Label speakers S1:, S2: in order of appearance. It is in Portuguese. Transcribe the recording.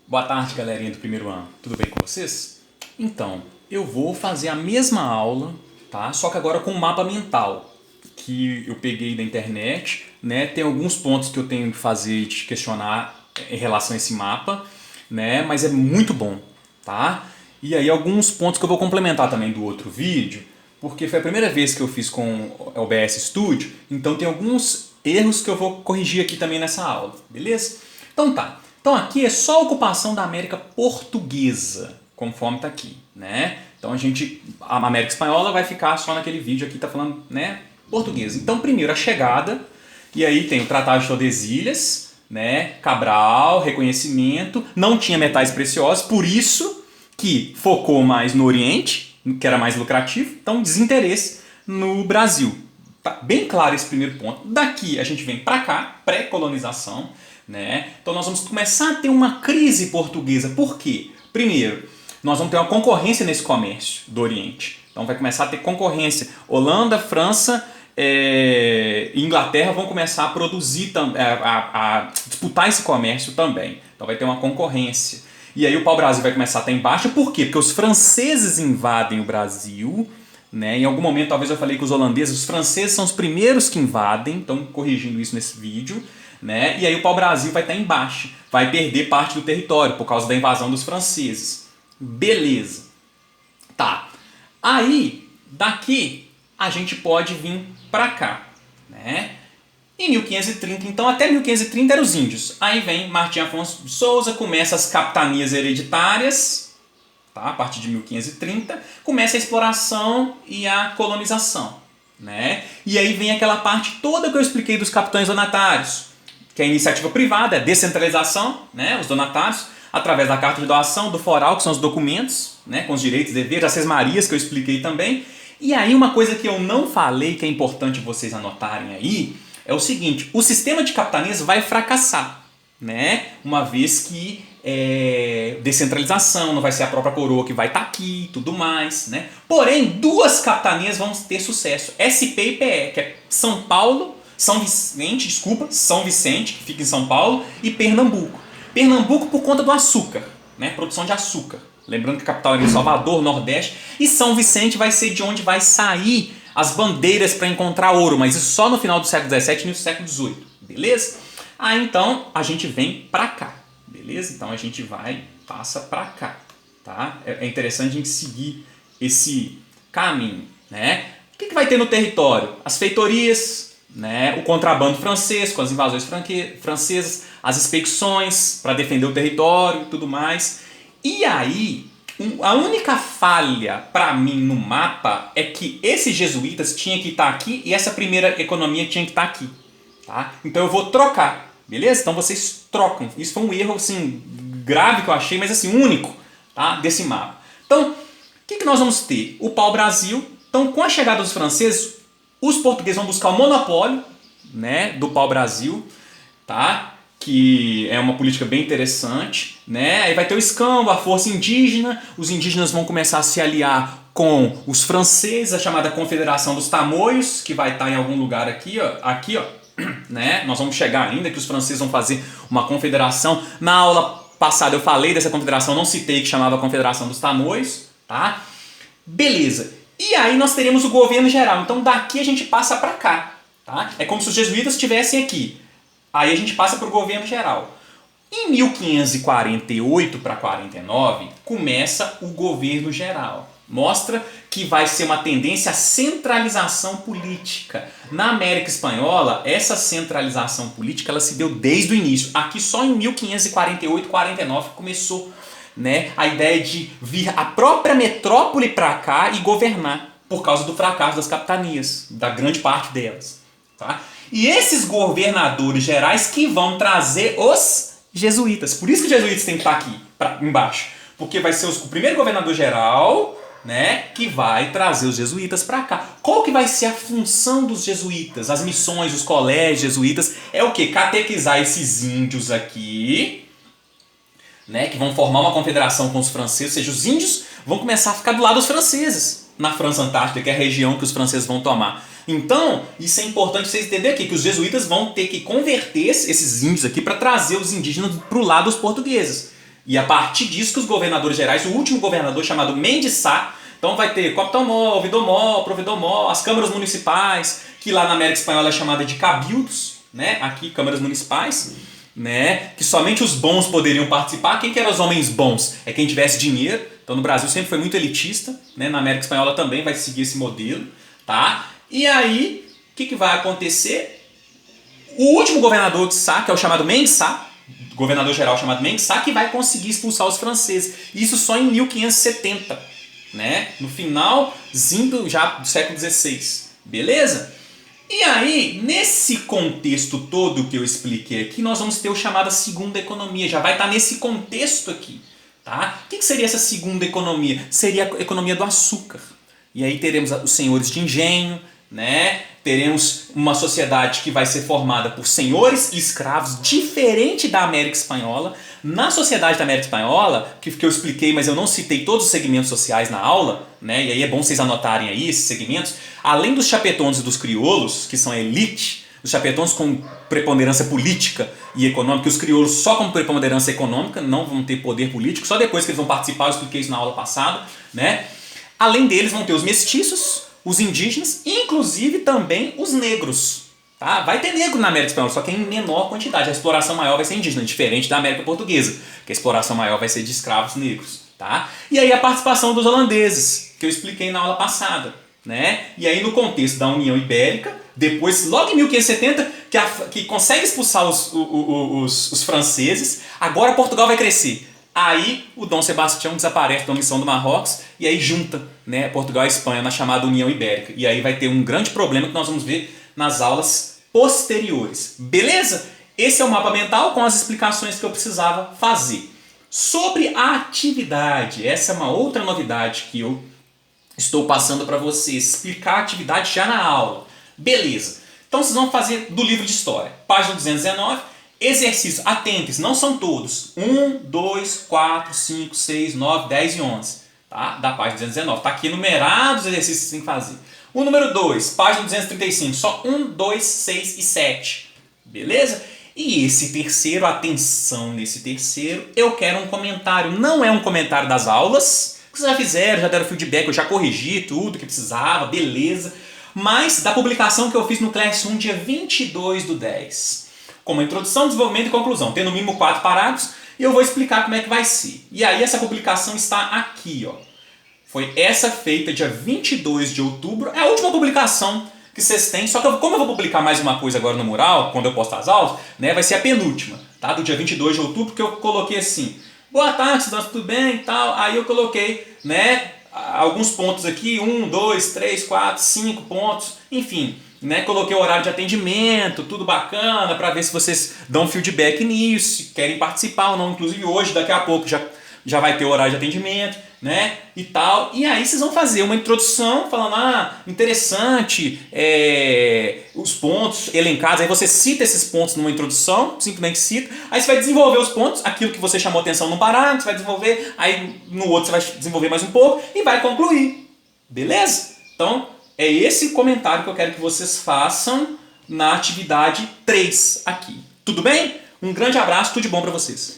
S1: Boa tarde, galerinha do primeiro ano. Tudo bem com vocês? Então, eu vou fazer a mesma aula, tá? Só que agora com um mapa mental que eu peguei da internet, né? Tem alguns pontos que eu tenho que fazer e te questionar em relação a esse mapa, né? Mas é muito bom, tá? E aí alguns pontos que eu vou complementar também do outro vídeo, porque foi a primeira vez que eu fiz com o OBS Studio, então tem alguns erros que eu vou corrigir aqui também nessa aula, beleza? Então tá. Então aqui é só a ocupação da América Portuguesa, conforme está aqui, né? Então a América Espanhola vai ficar só naquele vídeo aqui, tá falando, né, portuguesa. Então primeiro a chegada, e aí tem o Tratado de Tordesilhas, né, Cabral, reconhecimento, não tinha metais preciosos, por isso que focou mais no Oriente, que era mais lucrativo, então desinteresse no Brasil. Tá bem claro esse primeiro ponto. Daqui a gente vem para cá, pré-colonização, né? Então nós vamos começar a ter uma crise portuguesa. Por quê? Primeiro, nós vamos ter uma concorrência nesse comércio do Oriente. Então vai começar a ter concorrência. Holanda, França e Inglaterra vão começar a produzir, a disputar esse comércio também. Então vai ter uma concorrência. E aí o pau-brasil vai começar a estar em baixa. Por quê? Porque os franceses invadem o Brasil. Né? Em algum momento talvez eu falei que os holandeses, os franceses são os primeiros que invadem. Então corrigindo isso nesse vídeo. Né? E aí o pau-brasil vai estar em baixa, vai perder parte do território por causa da invasão dos franceses. Beleza. Tá. Aí, daqui, a gente pode vir para cá. Né? Em 1530, então até 1530 eram os índios. Aí vem Martim Afonso de Souza, começa as capitanias hereditárias, tá? A partir de 1530, começa a exploração e a colonização. Né? E aí vem aquela parte toda que eu expliquei dos capitães donatários, que é a iniciativa privada, é descentralização, né, os donatários, através da carta de doação, do foral, que são os documentos, né, com os direitos e deveres, as sesmarias que eu expliquei também. E aí uma coisa que eu não falei, que é importante vocês anotarem aí, é o seguinte, o sistema de capitanias vai fracassar, né, uma vez que descentralização, não vai ser a própria coroa que vai estar aqui e tudo mais. Né? Porém, duas capitanias vão ter sucesso, SP e PE, que é São Vicente, que fica em São Paulo, e Pernambuco. Pernambuco por conta do açúcar, né? Produção de açúcar. Lembrando que a capital é em Salvador, Nordeste, e São Vicente vai ser de onde vai sair as bandeiras para encontrar ouro, mas isso só no final do século XVII e no século XVIII, beleza? Aí então a gente vem para cá, beleza? Então a gente passa para cá, tá? É interessante a gente seguir esse caminho, né? O que vai ter no território? As feitorias, né, o contrabando francês com as invasões francesas, as expedições para defender o território e tudo mais. E aí, a única falha para mim no mapa é que esses jesuítas tinham que estar aqui e essa primeira economia tinha que estar aqui. Tá? Então eu vou trocar, beleza? Então vocês trocam. Isso foi um erro assim, grave que eu achei, mas assim, único, tá? Desse mapa. Então, o que nós vamos ter? O pau-brasil. Então, com a chegada dos franceses, os portugueses vão buscar o monopólio, né, do pau-brasil, tá? Que é uma política bem interessante. Né? Aí vai ter o escambo, a força indígena, os indígenas vão começar a se aliar com os franceses, a chamada Confederação dos Tamoios, que vai estar em algum lugar aqui, ó, né? Nós vamos chegar ainda, que os franceses vão fazer uma confederação. Na aula passada eu falei dessa confederação, não citei que chamava Confederação dos Tamoios, tá? Beleza. E aí nós teremos o governo geral. Então daqui a gente passa para cá. Tá? É como se os jesuítas estivessem aqui. Aí a gente passa para o governo geral. Em 1548 para 49 começa o governo geral. Mostra que vai ser uma tendência à centralização política. Na América Espanhola, essa centralização política ela se deu desde o início. Aqui só em 1548, 49 começou, né, a ideia de vir a própria metrópole para cá e governar, por causa do fracasso das capitanias, da grande parte delas. Tá? E esses governadores gerais que vão trazer os jesuítas. Por isso que os jesuítas têm que estar aqui, embaixo. Porque vai ser o primeiro governador geral, né, que vai trazer os jesuítas para cá. Qual que vai ser a função dos jesuítas? As missões, os colégios jesuítas, é o quê? Catequizar esses índios aqui, né, que vão formar uma confederação com os franceses, ou seja, os índios vão começar a ficar do lado dos franceses, na França Antártica, que é a região que os franceses vão tomar. Então, isso é importante vocês entenderem aqui, que os jesuítas vão ter que converter esses índios aqui para trazer os indígenas para o lado dos portugueses. E a partir disso que os governadores gerais, o último governador chamado Mendes Sá, então vai ter Copitomol, Vidomol, Providomol, as câmaras municipais, que lá na América Espanhola é chamada de cabildos, né? Aqui câmaras municipais, né? Que somente os bons poderiam participar. Quem que eram os homens bons? É quem tivesse dinheiro. Então no Brasil sempre foi muito elitista, né? Na América Espanhola também vai seguir esse modelo, tá? E aí, o que vai acontecer? O último governador de Sá, que é o chamado Mendes Sá, governador geral chamado Mendes Sá, que vai conseguir expulsar os franceses. Isso só em 1570, né? No finalzinho já do século XVI, beleza? E aí, nesse contexto todo que eu expliquei aqui, nós vamos ter o chamado segunda economia, já vai estar nesse contexto aqui, tá? O que seria essa segunda economia? Seria a economia do açúcar. E aí teremos os senhores de engenho, né? Teremos uma sociedade que vai ser formada por senhores e escravos, diferente da América Espanhola. Na sociedade da América Espanhola, que eu expliquei, mas eu não citei todos os segmentos sociais na aula, né? E aí é bom vocês anotarem aí esses segmentos. Além dos chapetões e dos crioulos, que são a elite, os chapetões com preponderância política e econômica, e os crioulos só com preponderância econômica, não vão ter poder político, só depois que eles vão participar, eu expliquei isso na aula passada, né? Além deles vão ter os mestiços, os indígenas e inclusive também os negros. Tá? Vai ter negro na América Espanhola, só que em menor quantidade. A exploração maior vai ser indígena, diferente da América Portuguesa, que a exploração maior vai ser de escravos negros. Tá? E aí a participação dos holandeses, que eu expliquei na aula passada. Né? E aí no contexto da União Ibérica, depois, logo em 1570, que consegue expulsar os franceses, agora Portugal vai crescer. Aí o Dom Sebastião desaparece da missão do Marrocos e aí junta, né, Portugal e Espanha na chamada União Ibérica. E aí vai ter um grande problema que nós vamos ver nas aulas posteriores. Beleza? Esse é o mapa mental com as explicações que eu precisava fazer. Sobre a atividade, essa é uma outra novidade que eu estou passando para vocês. Explicar a atividade já na aula. Beleza. Então vocês vão fazer do livro de história. Página 219. Exercícios, atentem, não são todos. 1, 2, 4, 5, 6, 9, 10 e 11. Tá? Da página 219. Está aqui enumerados os exercícios que você tem que fazer. O número 2, página 235. Só 1, 2, 6 e 7. Beleza? E esse terceiro, atenção nesse terceiro, eu quero um comentário. Não é um comentário das aulas, que vocês já fizeram, já deram feedback, eu já corrigi tudo que precisava, beleza. Mas da publicação que eu fiz no Classroom dia 22/10. Como introdução, desenvolvimento e conclusão. Tem no mínimo 4 parágrafos e eu vou explicar como é que vai ser. E aí essa publicação está aqui, ó. Foi essa feita dia 22 de outubro. É a última publicação que vocês têm. Só que como eu vou publicar mais uma coisa agora no mural, quando eu postar as aulas, né, vai ser a penúltima, tá? Do dia 22 de outubro, que eu coloquei assim: boa tarde, estudantes, tudo bem e tal. Aí eu coloquei, né, alguns pontos aqui, 1, 2, 3, 4, 5 pontos, enfim. Né, coloquei o horário de atendimento, tudo bacana, para ver se vocês dão feedback nisso, se querem participar ou não. Inclusive hoje, daqui a pouco, já vai ter o horário de atendimento, né, e tal. E aí vocês vão fazer uma introdução falando, interessante, os pontos elencados. Aí você cita esses pontos numa introdução, simplesmente cita. Aí você vai desenvolver os pontos, aquilo que você chamou atenção num parágrafo, você vai desenvolver, aí no outro você vai desenvolver mais um pouco e vai concluir. Beleza? Então, é esse comentário que eu quero que vocês façam na atividade 3 aqui. Tudo bem? Um grande abraço, tudo de bom para vocês.